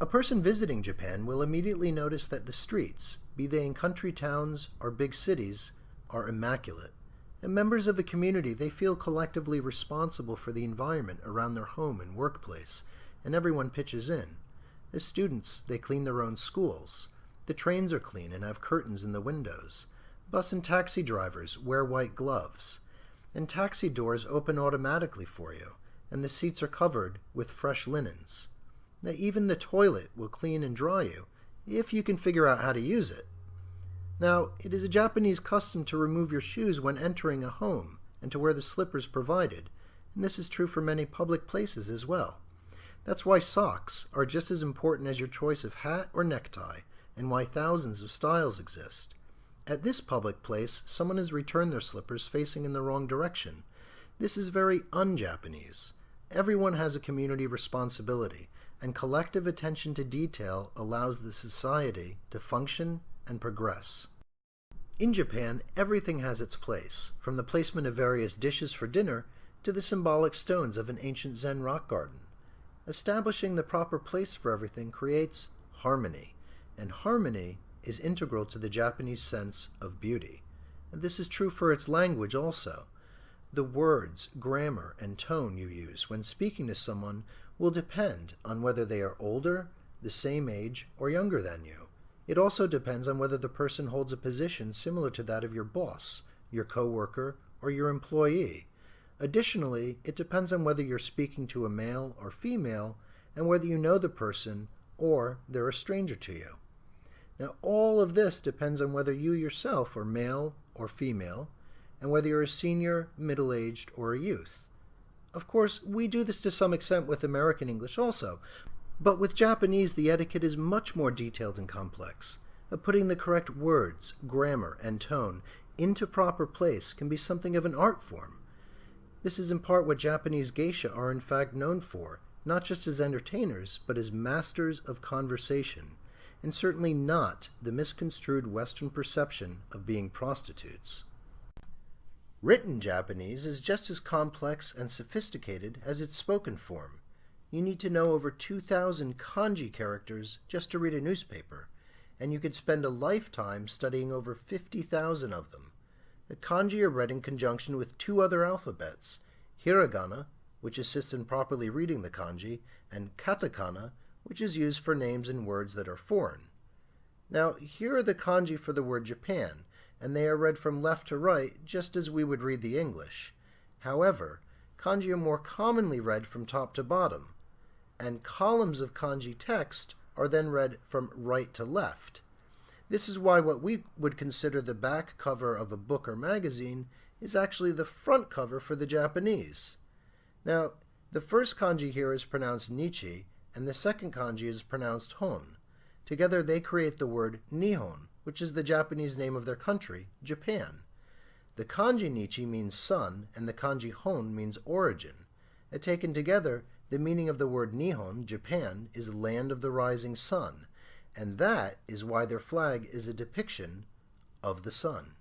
A person visiting Japan will immediately notice that the streets, be they in country towns or big cities, are immaculate. And members of a community, they feel collectively responsible for the environment around their home and workplace, and everyone pitches in. As students, they clean their own schools. The trains are clean and have curtains in the windows. Bus and taxi drivers wear white gloves. And taxi doors open automatically for you, and the seats are covered with fresh linens. Now, even the toilet will clean and dry you, if you can figure out how to use it. Now, it is a Japanese custom to remove your shoes when entering a home, and to wear the slippers provided, and this is true for many public places as well. That's why socks are just as important as your choice of hat or necktie, and why thousands of styles exist. At this public place, someone has returned their slippers facing in the wrong direction. This is very un-Japanese. Everyone has a community responsibility, and collective attention to detail allows the society to function and progress. In Japan, everything has its place, from the placement of various dishes for dinner to the symbolic stones of an ancient Zen rock garden. Establishing the proper place for everything creates harmony, and harmony is integral to the Japanese sense of beauty. And this is true for its language also. The words, grammar, and tone you use when speaking to someone will depend on whether they are older, the same age, or younger than you. It also depends on whether the person holds a position similar to that of your boss, your coworker, or your employee. Additionally, it depends on whether you're speaking to a male or female, and whether you know the person or they're a stranger to you. Now, all of this depends on whether you yourself are male or female, and whether you're a senior, middle-aged, or a youth. Of course, we do this to some extent with American English also, but with Japanese the etiquette is much more detailed and complex. Putting the correct words, grammar, and tone into proper place can be something of an art form. This is in part what Japanese geisha are in fact known for, not just as entertainers, but as masters of conversation, and certainly not the misconstrued Western perception of being prostitutes. Written Japanese is just as complex and sophisticated as its spoken form. You need to know over 2,000 kanji characters just to read a newspaper, and you could spend a lifetime studying over 50,000 of them. The kanji are read in conjunction with two other alphabets, hiragana, which assists in properly reading the kanji, and katakana, which is used for names and words that are foreign. Now, here are the kanji for the word Japan, and they are read from left to right just as we would read the English. However, kanji are more commonly read from top to bottom, and columns of kanji text are then read from right to left. This is why what we would consider the back cover of a book or magazine is actually the front cover for the Japanese. Now, the first kanji here is pronounced nichi, and the second kanji is pronounced hon. Together they create the word Nihon, which is the Japanese name of their country, Japan. The kanji nichi means sun, and the kanji hon means origin. Taken together, the meaning of the word Nihon, Japan, is land of the rising sun, and that is why their flag is a depiction of the sun.